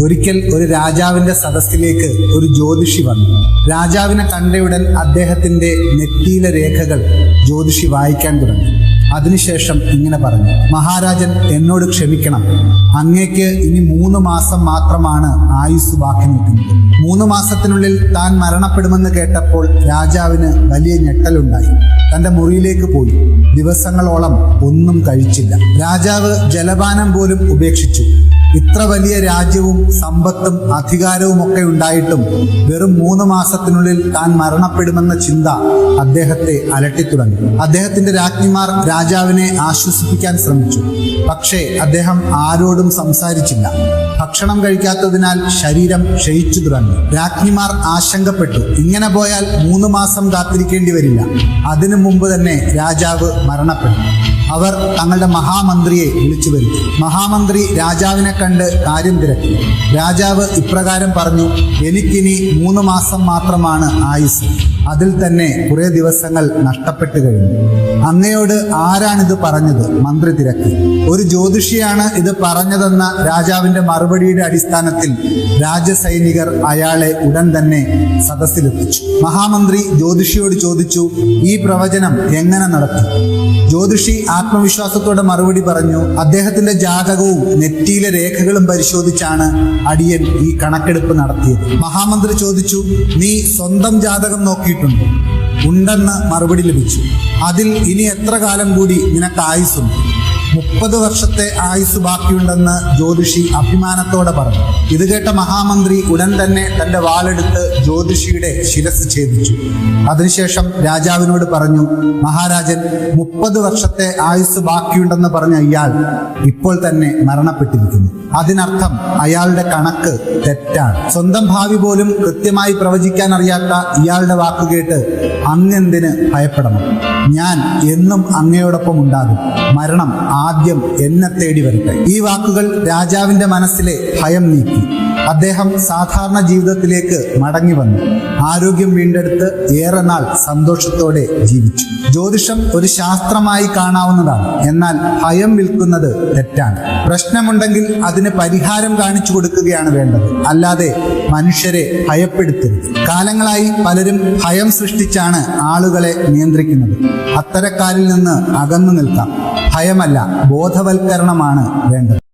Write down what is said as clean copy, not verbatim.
ഒരിക്കൽ ഒരു രാജാവിന്റെ സദസ്സിലേക്ക് ഒരു ജ്യോതിഷി വന്നു. രാജാവിനെ കണ്ടയുടൻ അദ്ദേഹത്തിന്റെ നെറ്റിയിലെ രേഖകൾ ജ്യോതിഷി വായിക്കാൻ തുടങ്ങി. അതിനുശേഷം ഇങ്ങനെ പറഞ്ഞു: മഹാരാജൻ, എന്നോട് ക്ഷമിക്കണം. അങ്ങേക്ക് ഇനി 3 മാസം മാത്രമാണ് ആയുസ് ബാക്കി നിൽക്കുന്നത്. 3 മാസത്തിനുള്ളിൽ താൻ മരണപ്പെടുമെന്ന് കേട്ടപ്പോൾ രാജാവിന് വലിയ ഞെട്ടലുണ്ടായി. തന്റെ മുറിയിലേക്ക് പോയി. ദിവസങ്ങളോളം ഒന്നും കഴിച്ചില്ല. രാജാവ് ജലപാനം പോലും ഉപേക്ഷിച്ചു. ഇത്ര വലിയ രാജ്യവും സമ്പത്തും അധികാരവും ഒക്കെ ഉണ്ടായിട്ടും വെറും 3 മാസത്തിനുള്ളിൽ താൻ മരണപ്പെടുമെന്ന ചിന്ത അദ്ദേഹത്തെ അലട്ടിത്തുടങ്ങി. അദ്ദേഹത്തിന്റെ രാജ്ഞിമാർ രാജാവിനെ ആശ്വസിപ്പിക്കാൻ ശ്രമിച്ചു. പക്ഷേ അദ്ദേഹം ആരോടും സംസാരിച്ചില്ല. ഭക്ഷണം കഴിക്കാത്തതിനാൽ ശരീരം ക്ഷയിച്ചു തുടങ്ങി. രാജ്ഞിമാർ ആശങ്കപ്പെട്ടു. ഇങ്ങനെ പോയാൽ 3 മാസം കാത്തിരിക്കേണ്ടി വരില്ല. അതിനു മുമ്പ് തന്നെ രാജാവ് മരണപ്പെട്ടു. അവർ തങ്ങളുടെ മഹാമന്ത്രിയെ വിളിച്ചു വരുത്തി. മഹാമന്ത്രി രാജാവിനെ കണ്ട് കാര്യം തിരക്കി. രാജാവ് ഇപ്രകാരം പറഞ്ഞു: എനിക്കിനി 3 മാസം മാത്രമാണ് ആയുസ്. അതിൽ തന്നെ കുറെ ദിവസങ്ങൾ നഷ്ടപ്പെട്ടു കഴിഞ്ഞു. അങ്ങയോട് ആരാണിത് പറഞ്ഞത്? മന്ത്രി തിരക്കി. ഒരു ജ്യോതിഷിയാണ് ഇത് പറഞ്ഞതെന്ന രാജാവിന്റെ മറുപടിയുടെ അടിസ്ഥാനത്തിൽ രാജസൈനികർ അയാളെ ഉടൻ തന്നെ സദസ്സിലെത്തിച്ചു. മഹാമന്ത്രി ജ്യോതിഷിയോട് ചോദിച്ചു: ഈ പ്രവചനം എങ്ങനെ നടത്തി? ജ്യോതിഷി ആത്മവിശ്വാസത്തോടെ മറുപടി പറഞ്ഞു: അദ്ദേഹത്തിന്റെ ജാതകവും നെറ്റിയിലെ രേഖകളും പരിശോധിച്ചാണ് അടിയൻ ഈ കണക്കെടുപ്പ് നടത്തിയത്. മഹാമന്ത്രി ചോദിച്ചു: നീ സ്വന്തം ജാതകം നോക്കിയിട്ടുണ്ടോ? ഉണ്ടെന്ന് മറുപടി ലഭിച്ചു. അതിൽ ഇനി എത്ര കാലം കൂടി നിനക്ക് ആയുസ്സുണ്ട്? 30 വർഷത്തെ ആയുസ് ബാക്കിയുണ്ടെന്ന് ജ്യോതിഷി അഭിമാനത്തോടെ പറഞ്ഞു. ഇത് കേട്ട മഹാമന്ത്രി ഉടൻ തന്നെ തന്റെ വാളെടുത്ത് ജ്യോതിഷിയുടെ ശിരസ് ഛേദിച്ചു. അതിനുശേഷം രാജാവിനോട് പറഞ്ഞു: മഹാരാജൻ, 30 വർഷത്തെ ആയുസ് ബാക്കിയുണ്ടെന്ന് പറഞ്ഞ ഇയാൾ ഇപ്പോൾ തന്നെ മരണപ്പെട്ടിരിക്കുന്നു. അതിനർത്ഥം അയാളുടെ കണക്ക് തെറ്റാണ്. സ്വന്തം ഭാവി പോലും കൃത്യമായി പ്രവചിക്കാൻ അറിയാത്ത ഇയാളുടെ വാക്കുകേട്ട് അങ്ങെന്തിന് ഭയപ്പെടണം? ഞാൻ എന്നും അങ്ങയോടൊപ്പം ഉണ്ടാകും. മരണം ആദ്യം എന്നെ തേടി വരട്ടെ. ഈ വാക്കുകൾ രാജാവിന്റെ മനസ്സിലെ ഭയം നീക്കി. അദ്ദേഹം സാധാരണ ജീവിതത്തിലേക്ക് മടങ്ങി വന്നു. ആരോഗ്യം വീണ്ടെടുത്ത് ഏറെ നാൾ സന്തോഷത്തോടെ ജീവിച്ചു. ജ്യോതിഷം ഒരു ശാസ്ത്രമായി കാണാവുന്നതാണ്. എന്നാൽ ഭയം വിൽക്കുന്നത് തെറ്റാണ്. പ്രശ്നമുണ്ടെങ്കിൽ അതിന് പരിഹാരം കാണിച്ചു കൊടുക്കുകയാണ് വേണ്ടത്, അല്ലാതെ മനുഷ്യരെ ഭയപ്പെടുത്തരുത്. കാലങ്ങളായി പലരും ഭയം സൃഷ്ടിച്ചാണ് ആളുകളെ നിയന്ത്രിക്കുന്നത്. അത്തരക്കാരിൽ നിന്ന് അകന്നു നിൽക്കാം. ഭയമല്ല, ബോധവൽക്കരണമാണ് വേണ്ടത്.